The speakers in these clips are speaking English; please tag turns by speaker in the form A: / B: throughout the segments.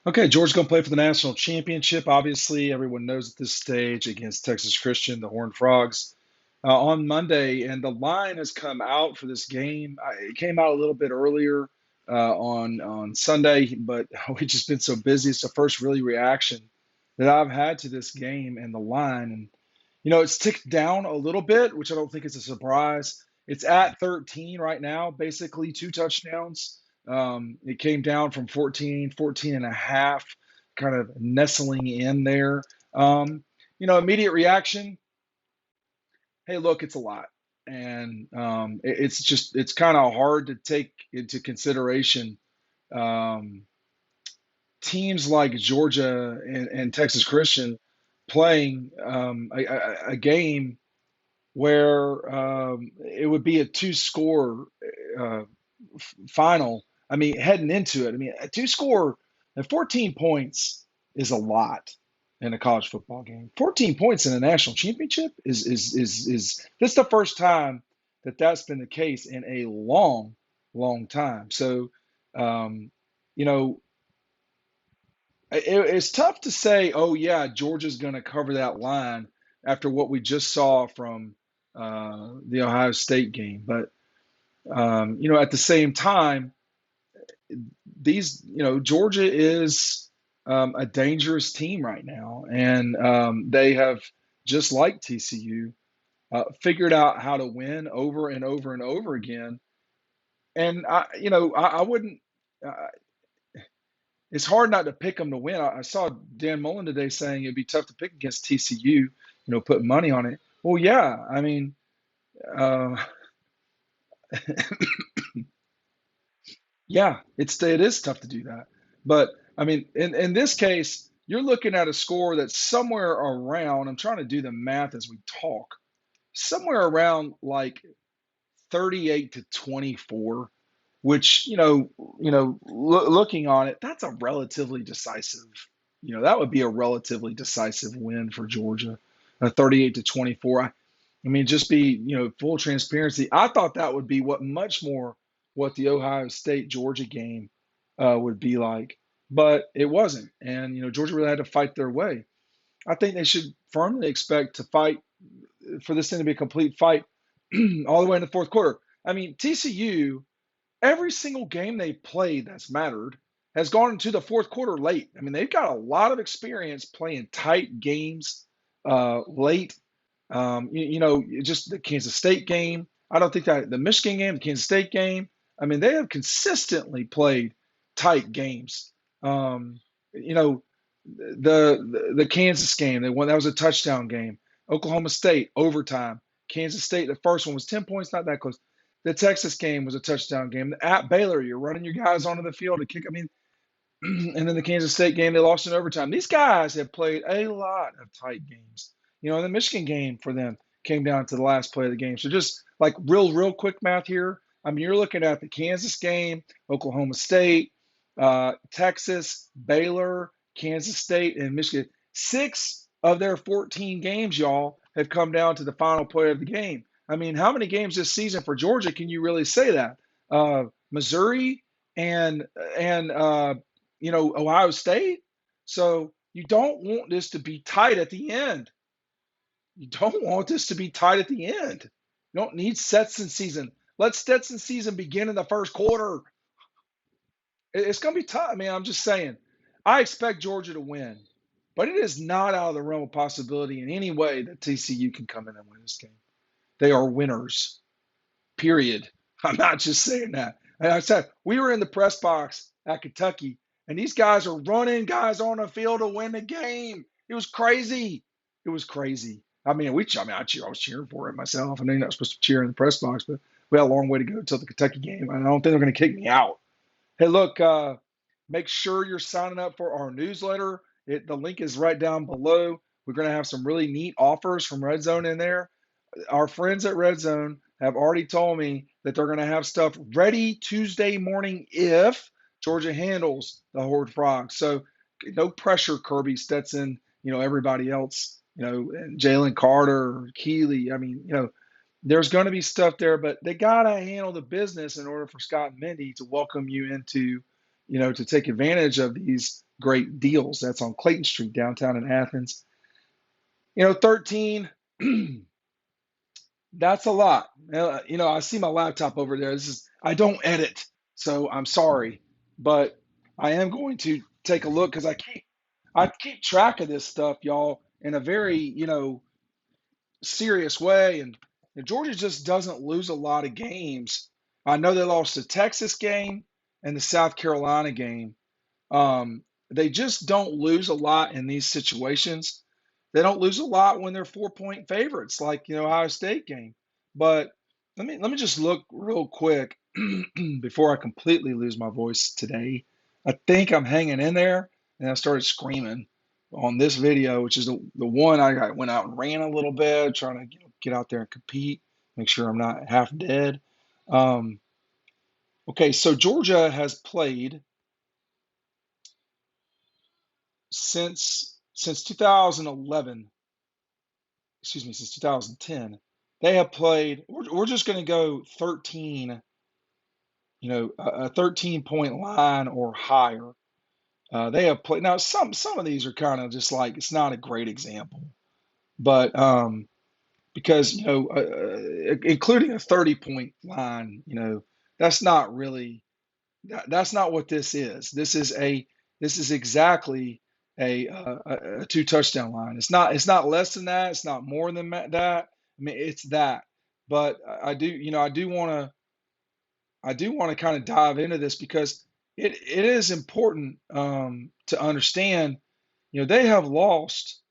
A: Okay, Georgia's going to play for the national championship. Obviously, everyone knows at this stage against Texas Christian, the Horned Frogs, on Monday, and the line has come out for this game. It came out a little bit earlier on Sunday, but we've just been so busy. It's the first really reaction that I've had to this game and the line, and it's ticked down a little bit, which I don't think is a surprise. It's at 13 right now, basically two touchdowns. It came down from 14, 14 and a half, kind of nestling in there. Immediate reaction, hey, look, it's a lot. And it's kind of hard to take into consideration um, teams like Georgia and Texas Christian playing a game where it would be a two-score uh, final. I mean, heading into it, I mean, a two-score at 14 points is a lot in a college football game. 14 points in a national championship is this the first time that that's been the case in a long, long time. So, um, you know, it's tough to say, oh yeah, Georgia's going to cover that line after what we just saw from the Ohio State game. But at the same time, Georgia is a dangerous team right now, and they have, just like TCU, figured out how to win over and over and over again. And I wouldn't. Uh, it's hard not to pick them to win. I saw Dan Mullen today saying it'd be tough to pick against TCU. Put money on it. Well, yeah. I mean, uh, yeah, it is tough to do that. But I mean, in this case, you're looking at a score that's somewhere around. I'm trying to do the math as we talk. Somewhere around like 38 to 24, which looking on it, that's a relatively decisive. That would be a relatively decisive win for Georgia, 38 to 24. I mean, just be full transparency. I thought that would be much more what the Ohio State Georgia game would be like, but it wasn't. And Georgia really had to fight their way. I think they should firmly expect to fight for this thing to be a complete fight all the way in the fourth quarter. I mean, TCU, every single game they played that's mattered has gone into the fourth quarter late. I mean, they've got a lot of experience playing tight games late. Just the Kansas State game. I don't think that the Michigan game, the Kansas State game. I mean, they have consistently played tight games. Um, you know, the Kansas game, they won. That was a touchdown game. Oklahoma State overtime. Kansas State, the first one was 10 points, not that close. The Texas game was a touchdown game. At Baylor, you're running your guys onto the field to kick. I mean, and then the Kansas State game, they lost in overtime. These guys have played a lot of tight games. And the Michigan game for them came down to the last play of the game. So just like real quick math here. I mean, you're looking at the Kansas game, Oklahoma State, Texas, Baylor, Kansas State, and Michigan. 6 of their 14 games, y'all, have come down to the final play of the game. I mean, how many games this season for Georgia can you really say that? Missouri and Ohio State. So you don't want this to be tight at the end. You don't want this to be tight at the end. You don't need Stetson season. Let Stetson season begin in the first quarter. It's going to be tough. I mean, I'm just saying. I expect Georgia to win, but it is not out of the realm of possibility in any way that TCU can come in and win this game. They are winners, period. I'm not just saying that. And I said, we were in the press box at Kentucky, and these guys are running guys on the field to win the game. It was crazy. It was crazy. I was cheering for it myself. I know you're not supposed to cheer in the press box, but we had a long way to go until the Kentucky game. And I don't think they're going to kick me out. Hey, look, make sure you're signing up for our newsletter. The link is right down below. We're going to have some really neat offers from Red Zone in there. Our friends at Red Zone have already told me that they're going to have stuff ready Tuesday morning if Georgia handles the Horned Frogs. So no pressure, Kirby Stetson, everybody else, and Jalen Carter, Keeley. I mean, there's going to be stuff there, but they got to handle the business in order for Scott and Mindy to welcome you into, to take advantage of these great deals. That's on Clayton Street, downtown in Athens. 13, that's a lot. I see my laptop over there. I don't edit, so I'm sorry, but I am going to take a look because I keep track of this stuff, y'all, in a very, serious way. And Georgia just doesn't lose a lot of games. I know they lost the Texas game and the South Carolina game. Um, they just don't lose a lot in these situations. They don't lose a lot when they're 4-point favorites, like Ohio State game. But let me just look real quick before I completely lose my voice today. I think I'm hanging in there, and I started screaming on this video, which is the one went out and ran a little bit, trying to get out there and compete, make sure I'm not half dead. Um, okay, so Georgia has played since 2011, excuse me, since 2010. They have played. We're just going to go 13, a 13-point line or higher. They have played. Now some of these are kind of just like it's not a great example, but because including a 30-point line, that's not really that's not what this is. This is exactly a two touchdown line. It's not less than that. It's not more than that. I mean, it's that. But I do want to kind of dive into this because it is important to understand. They have lost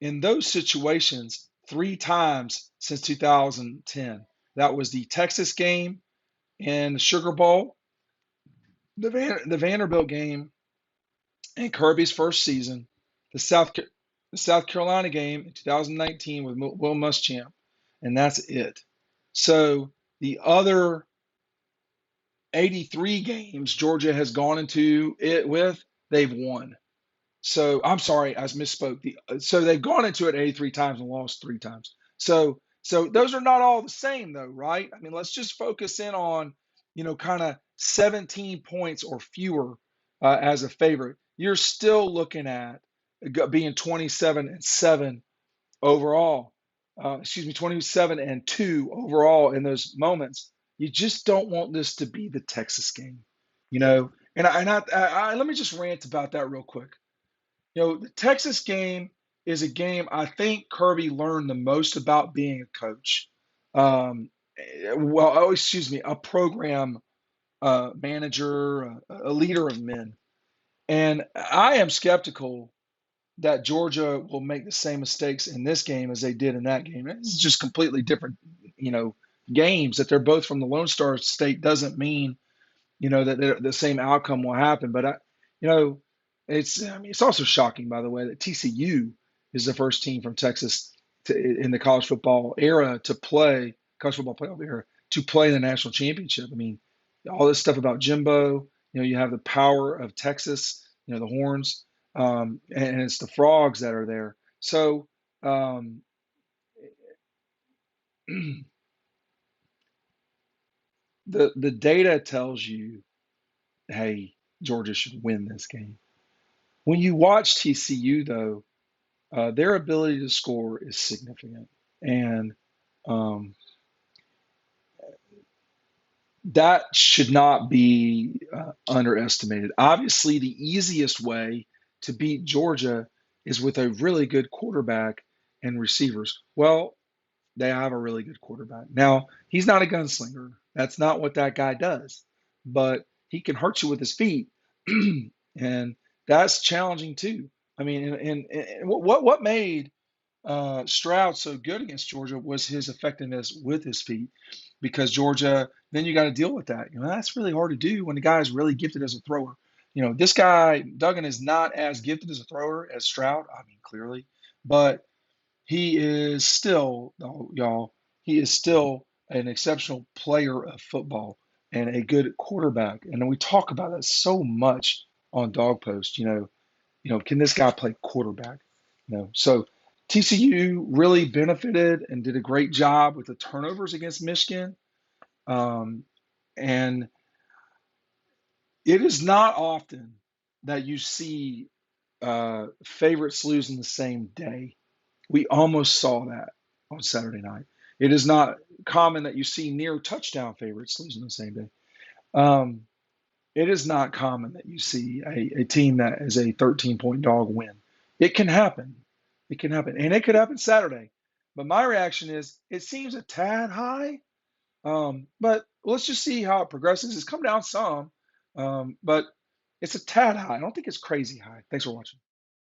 A: in those situations three times since 2010. That was the Texas game and the Sugar Bowl, the Vanderbilt game in Kirby's first season, the South Carolina game in 2019 with Will Muschamp, and that's it. So the other 83 games Georgia has gone into it with, they've won. So I'm sorry, I misspoke. So they've gone into it 83 times and lost three times. So those are not all the same though, right? I mean, let's just focus in on, kind of 17 points or fewer as a favorite. You're still looking at being 27-7 overall. Excuse me, 27-2 overall in those moments. You just don't want this to be the Texas game, you know. Let me just rant about that real quick. The Texas game is a game I think Kirby learned the most about being a coach. Excuse me, a program manager, a leader of men. And I am skeptical that Georgia will make the same mistakes in this game as they did in that game. It's just completely different, you know, games. That they're both from the Lone Star State doesn't mean that the same outcome will happen. But you know, it's also shocking, by the way, that TCU is the first team from Texas in the college football era to play college football playoff era to play the national championship. I mean, all this stuff about Jimbo. You have the power of Texas. The Horns, and it's the Frogs that are there. So um, the data tells you, hey, Georgia should win this game. When you watch TCU, though, their ability to score is significant, and um, that should not be underestimated. Obviously, the easiest way to beat Georgia is with a really good quarterback and receivers. Well, they have a really good quarterback. Now, he's not a gunslinger. That's not what that guy does. But he can hurt you with his feet, and that's challenging too. I mean, and what made Stroud so good against Georgia was his effectiveness with his feet, because Georgia, then you got to deal with that. That's really hard to do when the guy is really gifted as a thrower. This guy Duggan is not as gifted as a thrower as Stroud. I mean, clearly, but he is still, y'all, he is still an exceptional player of football and a good quarterback. And we talk about that so much on Dog Post. Can this guy play quarterback? So TCU really benefited and did a great job with the turnovers against Michigan. Um, and It is not often that you see favorites lose in the same day. We almost saw that on Saturday night. It is not common that you see near touchdown favorites lose in the same day. Um, it is not common that you see a team that is a 13-point dog win. It can happen. It can happen. And it could happen Saturday. But my reaction is it seems a tad high. But let's just see how it progresses. It's come down some, but it's a tad high. I don't think it's crazy high. Thanks for watching.